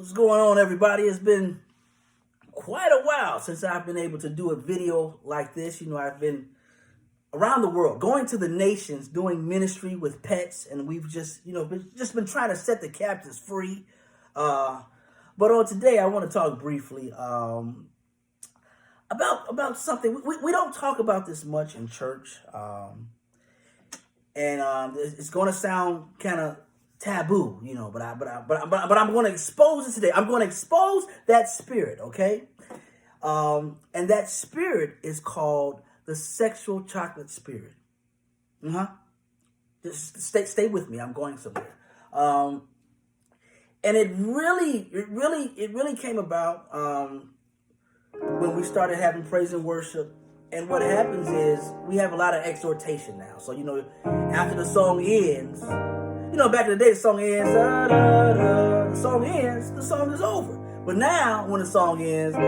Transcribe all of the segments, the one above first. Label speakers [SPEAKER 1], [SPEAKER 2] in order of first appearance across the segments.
[SPEAKER 1] What's going on, everybody? It's been quite a while since I've been able to do a video like this. I've been around the world, going to the nations, doing ministry with pets, and we've just been trying to set the captives free. But on today, I want to talk briefly about something we don't talk about this much in church, and it's going to sound kind of taboo, but I'm going to expose it today. I'm going to expose that spirit, okay? And that spirit is called the sexual chocolate spirit. Just stay with me. I'm going somewhere. And it really came about when we started having praise and worship. And what happens is we have a lot of exhortation now. So after the song ends. Back in the day, the song ends, the song ends, the song is over. But now, when the song ends, hey,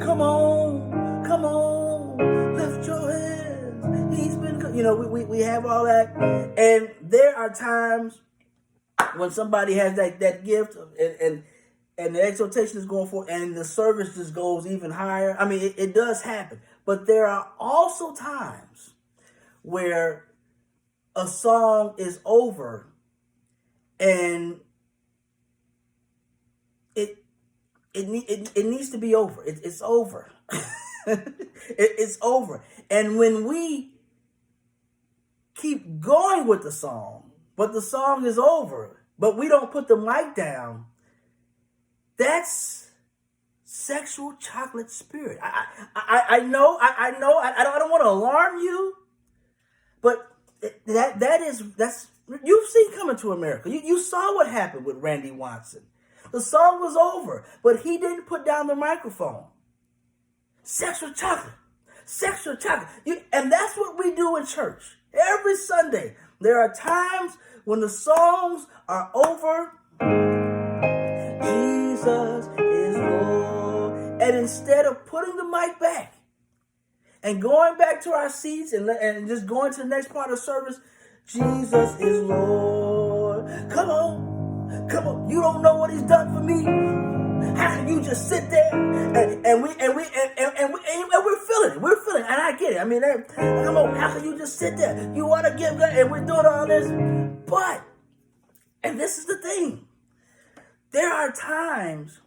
[SPEAKER 1] come on, lift your hands. He's been, we have all that. And there are times when somebody has that gift and the exhortation is going forward and the service just goes even higher. I mean, it does happen. But there are also times where a song is over and it needs to be over. It's over. It's over. And when we keep going with the song, but the song is over, but we don't put the mic down, that's sexual chocolate spirit. I know. I don't want to alarm you, but that's you've seen Coming to America. You saw what happened with Randy Watson. The song was over, but he didn't put down the microphone. Sexual chocolate. And that's what we do in church every Sunday. There are times when the songs are over. Jesus is Lord. And instead of putting the mic back and going back to our seats and just going to the next part of service, Jesus is Lord. Come on. You don't know what he's done for me. How can you just sit there and we're feeling it. We're feeling it. And I get it. I mean, come on, how can you just sit there? You want to give God, and we're doing all this. But, and this is the thing. There are times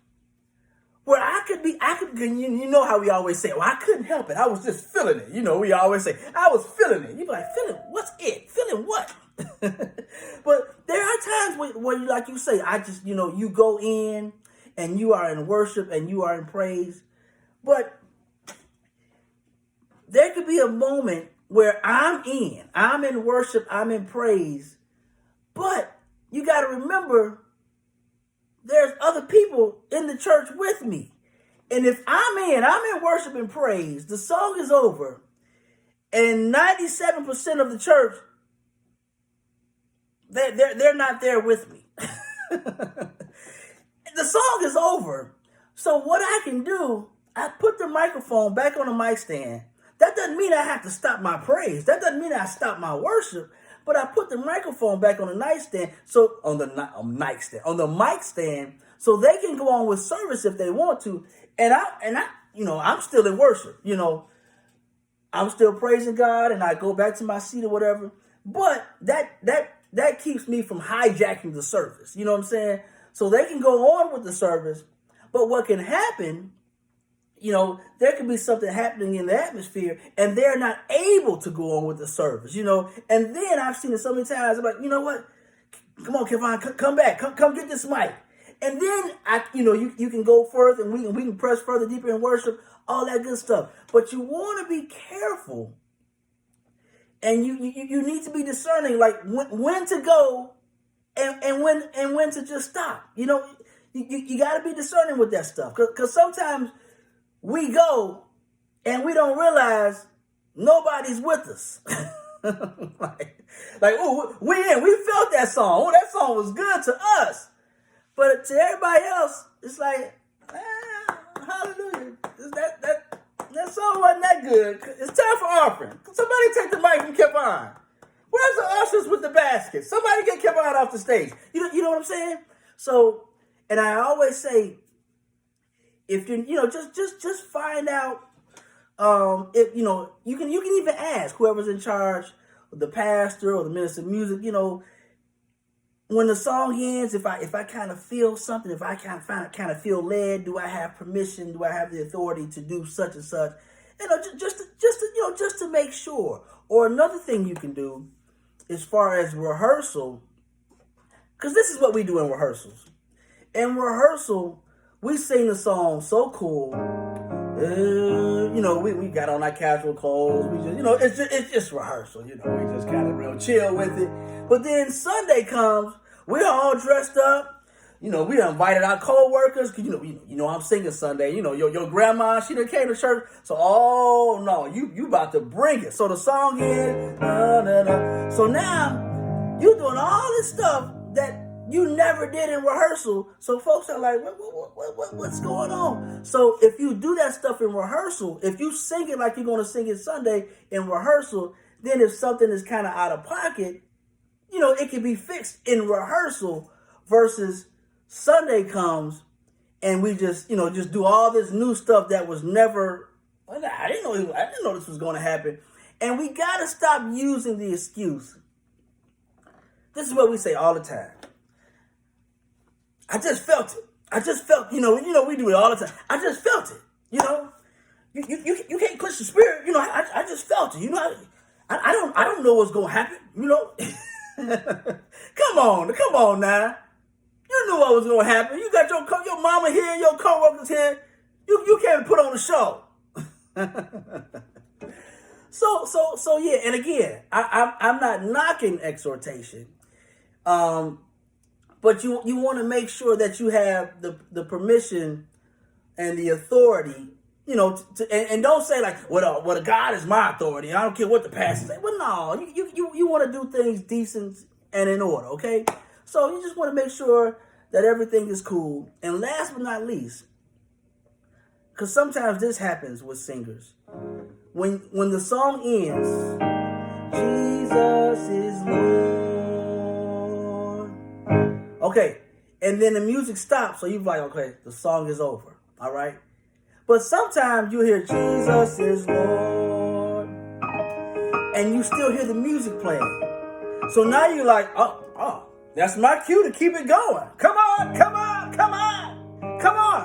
[SPEAKER 1] where I could, you know how we always say, well, I couldn't help it. I was just feeling it. We always say, I was feeling it. You be like, feeling, what's it? Feeling what? But there are times where like you say, I just, you go in and you are in worship and you are in praise. But there could be a moment where I'm in worship, I'm in praise. But you got to remember, there's other people in the church with me. And if I'm in worship and praise, the song is over, and 97% of the church, they're not there with me. The song is over. So what I can do, I put the microphone back on the mic stand. That doesn't mean I have to stop my praise. That doesn't mean I stop my worship. But I put the microphone back on the nightstand, on the mic stand, so they can go on with service if they want to. And I'm still in worship. I'm still praising God, and I go back to my seat or whatever. But that keeps me from hijacking the service. You know what I'm saying? So they can go on with the service. But what can happen? There could be something happening in the atmosphere and they're not able to go on with the service, And then I've seen it so many times. I'm like, you know what? Come on, Kevon, come back. Come get this mic. And then you can go further and we can press further deeper in worship, all that good stuff. But you want to be careful. And you need to be discerning, like when to go and when to just stop. You got to be discerning with that stuff. Because sometimes we go and we don't realize nobody's with us. we felt that song. Oh, that song was good to us. But to everybody else, it's like, hallelujah. That song wasn't that good. It's time for offering. Somebody take the mic and keep on. Where's the ushers with the bag? casket. Somebody get Kevin Hart off the stage. You know what I'm saying? So, and I always say, if just find out. If you can even ask whoever's in charge, the pastor or the minister of music. When the song ends, if I kind of feel something, if I kind of feel led, do I have permission? Do I have the authority to do such and such? Just to make sure. Or another thing you can do, as far as rehearsal, because this is what we do in rehearsals. In rehearsal, we sing the song so cool. We got on our casual clothes. We just, it's just rehearsal. We just kind of real chill with it. But then Sunday comes, we're all dressed up. We invited our co-workers. Cause I'm singing Sunday. Your grandma, she done came to church. So, oh no, you about to bring it. So the song is, So now you doing all this stuff that you never did in rehearsal. So folks are like, what's going on? So if you do that stuff in rehearsal, if you sing it like you're going to sing it Sunday in rehearsal, then if something is kind of out of pocket, it can be fixed in rehearsal versus Sunday comes and we just do all this new stuff that was never, I didn't know this was going to happen. And we got to stop using the excuse. This is what we say all the time. I just felt it. I just felt, we do it all the time. I just felt it. You can't push the spirit. I just felt it. I don't know what's gonna happen. Come on now. You knew what was gonna happen. You got your mama here, your coworkers here. You can't put on the show. So yeah. And again, I'm not knocking exhortation. But you want to make sure that you have the permission and the authority, and don't say like, well, God is my authority. I don't care what the pastor say. Well, no, you want to do things decent and in order, okay? So you just want to make sure that everything is cool. And last but not least, because sometimes this happens with singers, when the song ends, Jesus is Lord. Okay, and then the music stops, so you're like, okay, the song is over, all right? But sometimes you hear Jesus is Lord, and you still hear the music playing. So now you're like, oh, that's my cue to keep it going. Come on.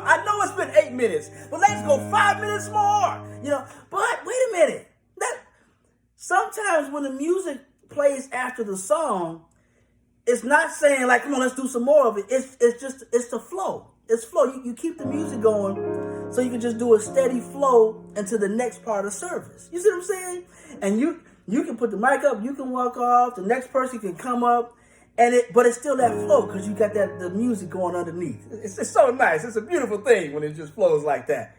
[SPEAKER 1] I know it's been 8 minutes, but let's go 5 minutes more, But wait a minute. Sometimes when the music plays after the song, it's not saying like, come on, let's do some more of it. It's the flow. It's flow. You keep the music going so you can just do a steady flow into the next part of service. You see what I'm saying? And you can put the mic up, you can walk off, the next person can come up, but it's still that flow because you got the music going underneath. It's so nice. It's a beautiful thing when it just flows like that.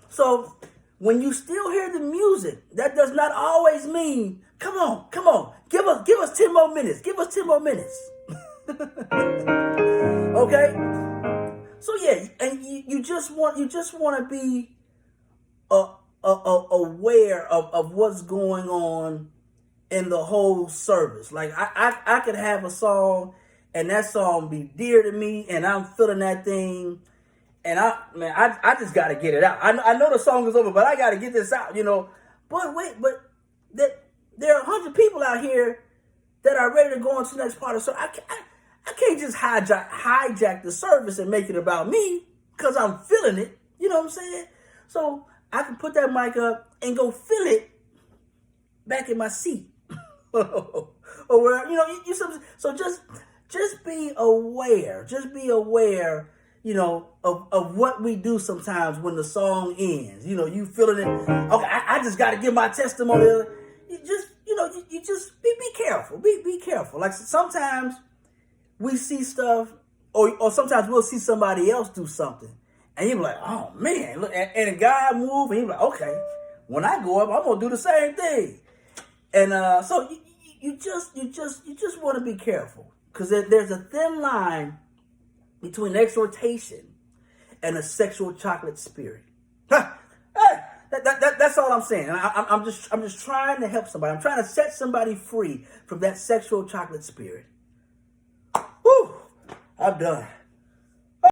[SPEAKER 1] So when you still hear the music, that does not always mean, come on, give us 10 more minutes. Give us 10 more minutes. Okay? So yeah, and you just want to be aware of what's going on in the whole service. Like I could have a song and that song be dear to me and I'm feeling that thing and I just got to get it out. I know the song is over, but I got to get this out, But there are 100 people out here that are ready to go on to the next part of the service. I can't just hijack the service and make it about me because I'm feeling it. You know what I'm saying? So I can put that mic up and go feel it back in my seat. Or where, so just be aware. Just be aware, of what we do sometimes when the song ends. You feeling it. Okay, I just got to give my testimony. You just be careful. Be careful. Like sometimes we see stuff, or sometimes we'll see somebody else do something, and you're like, oh man, look, and God move, and you're like, okay, when I go up, I'm gonna do the same thing. And so you just want to be careful because there's a thin line between exhortation and a sexual chocolate spirit. That's that's all I'm saying. I'm just trying to help somebody. I'm trying to set somebody free from that sexual chocolate spirit. Whew, I'm done.